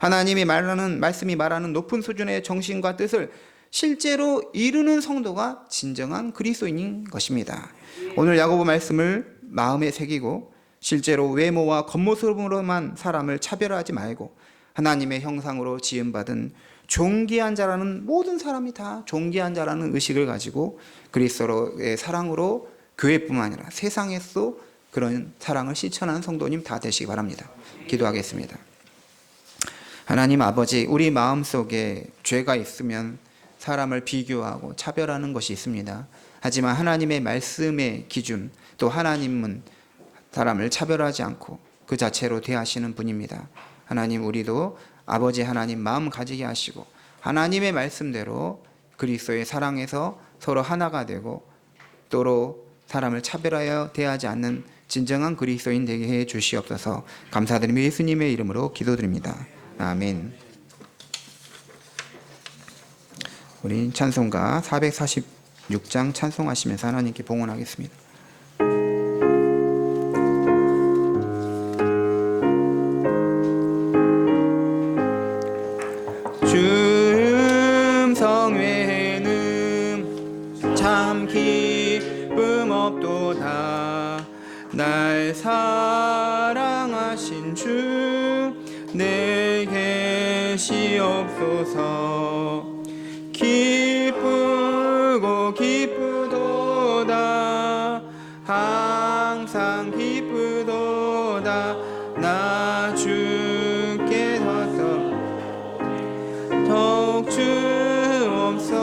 하나님이 말씀이 말하는 높은 수준의 정신과 뜻을 실제로 이루는 성도가 진정한 그리스도인인 것입니다. 오늘 야고보 말씀을 마음에 새기고 실제로 외모와 겉모습으로만 사람을 차별하지 말고 하나님의 형상으로 지음받은 존귀한 자라는 모든 사람이 다 존귀한 자라는 의식을 가지고 그리스도의 사랑으로 교회뿐만 아니라 세상에서 그런 사랑을 실천하는 성도님 다 되시기 바랍니다. 기도하겠습니다. 하나님 아버지, 우리 마음속에 죄가 있으면 사람을 비교하고 차별하는 것이 있습니다. 하지만 하나님의 말씀의 기준, 또 하나님은 사람을 차별하지 않고 그 자체로 대하시는 분입니다. 하나님, 우리도 아버지 하나님 마음 가지게 하시고 하나님의 말씀대로 그리스도의 사랑에서 서로 하나가 되고 또로 사람을 차별하여 대하지 않는 진정한 그리스도인 되게 해 주시옵소서. 감사드리며 예수님의 이름으로 기도드립니다. 아멘. 우리 찬송가 446장 찬송하시면서 하나님께 봉헌하겠습니다. 주 음성 외에는 참 기쁨 없도다. 날 사랑하신 주 내게 계시옵소서. 기쁘고 기쁘도다. 항상 기쁘도다. 나 주께 섰어 더욱 주옵소서.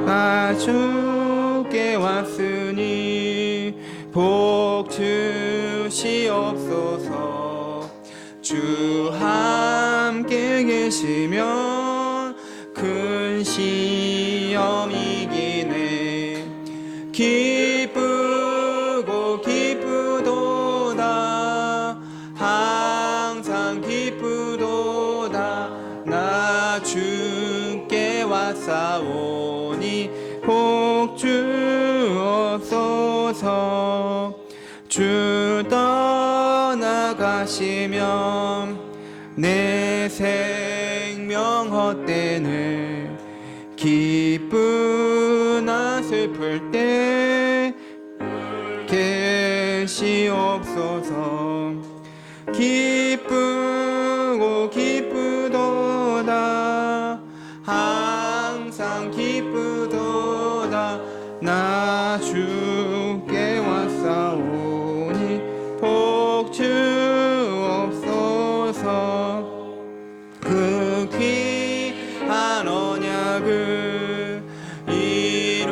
나 주께 왔으니 복 주시옵소서. 주 함께 계시면 큰 시험 이기네. 기쁘고 기쁘도다. 항상 기쁘도다. 나 주께 왔사오니 복 주옵소서. 주 떠나가시면 내 생명 헛되네. 기쁘나 슬플 때 계시옵소서. 기쁘고 기쁘도다. 항상 기쁘도다. 나 주께 왔사오니 복 주옵소서. 그 귀한 언약을 이루어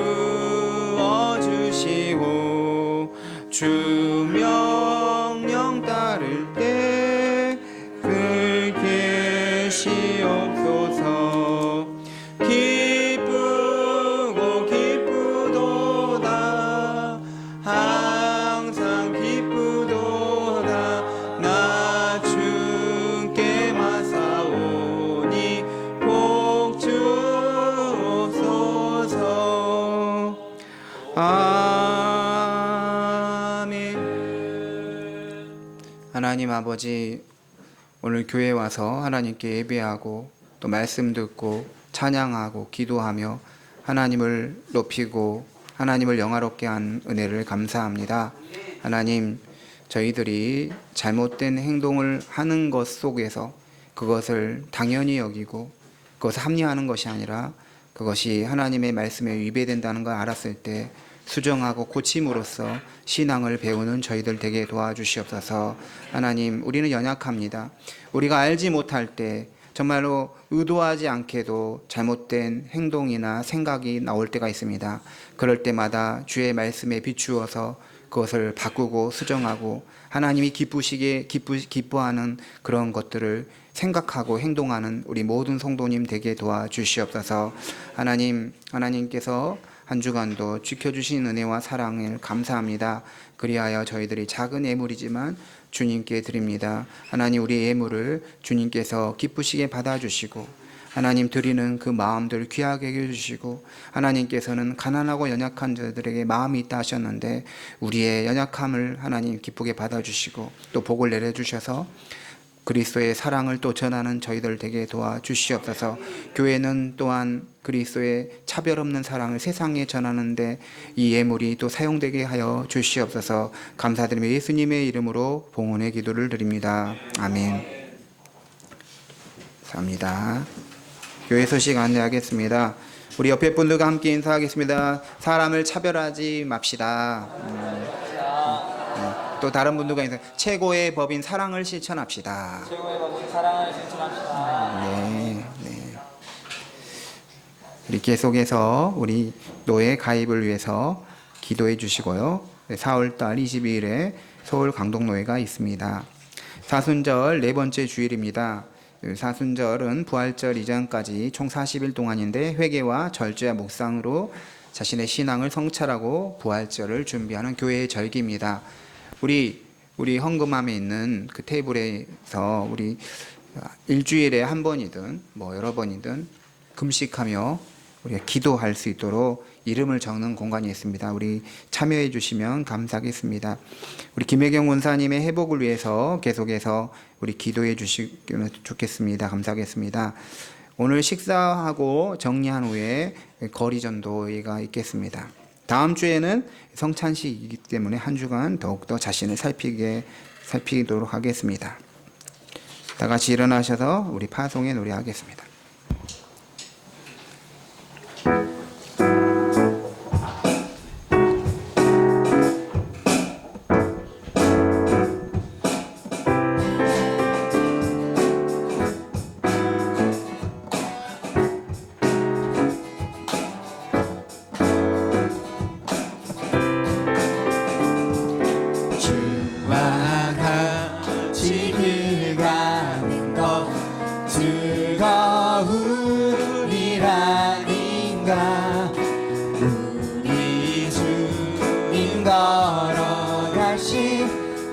주시고 주 명령 따를 때 그 계시옵소서. 기쁘고 기쁘도다. 항상 기쁘도다. 나 주께 맞사오니 복 주옵소서. 아멘. 하나님 아버지, 오늘 교회에 와서 하나님께 예배하고 또 말씀 듣고 찬양하고 기도하며 하나님을 높이고 하나님을 영화롭게 한 은혜를 감사합니다. 하나님, 저희들이 잘못된 행동을 하는 것 속에서 그것을 당연히 여기고 그것을 합리화하는 것이 아니라 그것이 하나님의 말씀에 위배된다는 걸 알았을 때 수정하고 고침으로써 신앙을 배우는 저희들 되게 도와주시옵소서. 하나님, 우리는 연약합니다. 우리가 알지 못할 때 정말로 의도하지 않게도 잘못된 행동이나 생각이 나올 때가 있습니다. 그럴 때마다 주의 말씀에 비추어서 그것을 바꾸고 수정하고 하나님이 기뻐하는 그런 것들을 생각하고 행동하는 우리 모든 성도님 되게 도와주시옵소서. 하나님께서 한 주간도 지켜주신 은혜와 사랑을 감사합니다. 그리하여 저희들이 작은 예물이지만 주님께 드립니다. 하나님, 우리의 예물을 주님께서 기쁘시게 받아주시고 하나님 드리는 그 마음들 귀하게 해주시고 하나님께서는 가난하고 연약한 자들에게 마음이 있다 하셨는데 우리의 연약함을 하나님 기쁘게 받아주시고 또 복을 내려주셔서 그리스도의 사랑을 또 전하는 저희들 되게 도와주시옵소서. 교회는 또한 그리스도의 차별 없는 사랑을 세상에 전하는데 이 예물이 또 사용되게 하여 주시옵소서. 감사드리며 예수님의 이름으로 봉헌의 기도를 드립니다. 아멘. 감사합니다. 교회 소식 안내하겠습니다. 우리 옆에 분들과 함께 인사하겠습니다. 사람을 차별하지 맙시다. 또 다른 분들과 인사. 최고의 법인 사랑을 실천합시다. 최고의 법인 사랑을 실천합시다. 네. 우리 계속해서 우리 노예 가입을 위해서 기도해 주시고요. 4월달 22일에 서울 강동노예가 있습니다. 사순절 네 번째 주일입니다. 사순절은 부활절 이전까지 총 40일 동안인데 회개와 절제와 묵상으로 자신의 신앙을 성찰하고 부활절을 준비하는 교회의 절기입니다. 우리 헌금함에 있는 그 테이블에서 우리 일주일에 한 번이든 여러 번이든 금식하며 우리가 기도할 수 있도록 이름을 적는 공간이 있습니다. 우리 참여해 주시면 감사하겠습니다. 우리 김혜경 원사님의 회복을 위해서 계속해서 우리 기도해 주시면 좋겠습니다. 감사하겠습니다. 오늘 식사하고 정리한 후에 거리 전도회가 있겠습니다. 다음 주에는 성찬식이기 때문에 한 주간 더욱더 자신을 살피도록 하겠습니다. 다 같이 일어나셔서 우리 파송의 노래하겠습니다. 즐거우리라니까 우리 주님 걸어가신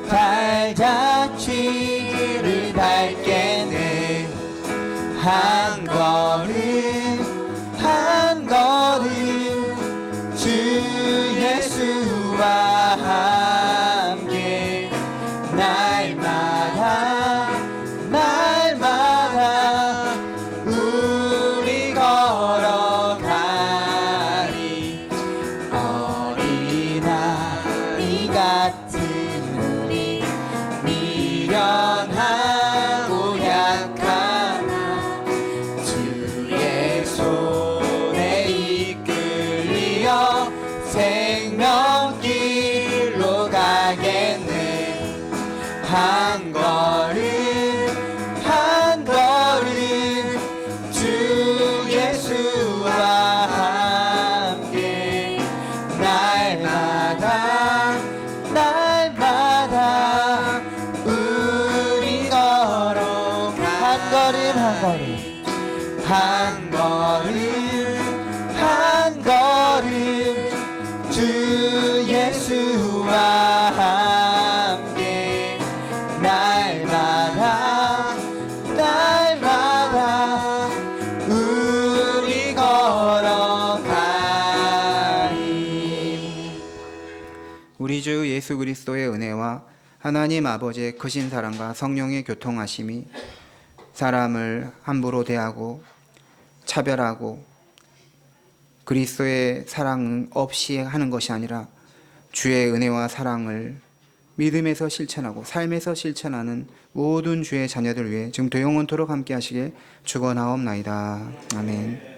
발자취를 밟겠네. 한 걸음 한 걸음 주 예수와 함께 날마다 우리 걸어가리. 어린아이 같은 우리 미련하고 약하나 주의 손에 이끌려 생명길로 가겠네. 한 걸음 한 걸음 주 예수와 함께 날마다 우리 걸어가. 한 걸음 한 걸음 주 예수와 함께 날마다 우리 걸어가리. 우리 주 예수 그리스도의 은혜와 하나님 아버지의 크신 사랑과 성령의 교통하심이 사람을 함부로 대하고 차별하고 그리스도의 사랑 없이 하는 것이 아니라 주의 은혜와 사랑을 믿음에서 실천하고 삶에서 실천하는 모든 주의 자녀들 위해 지금도 영원토록 함께 하시길 축원하옵나이다. 아멘.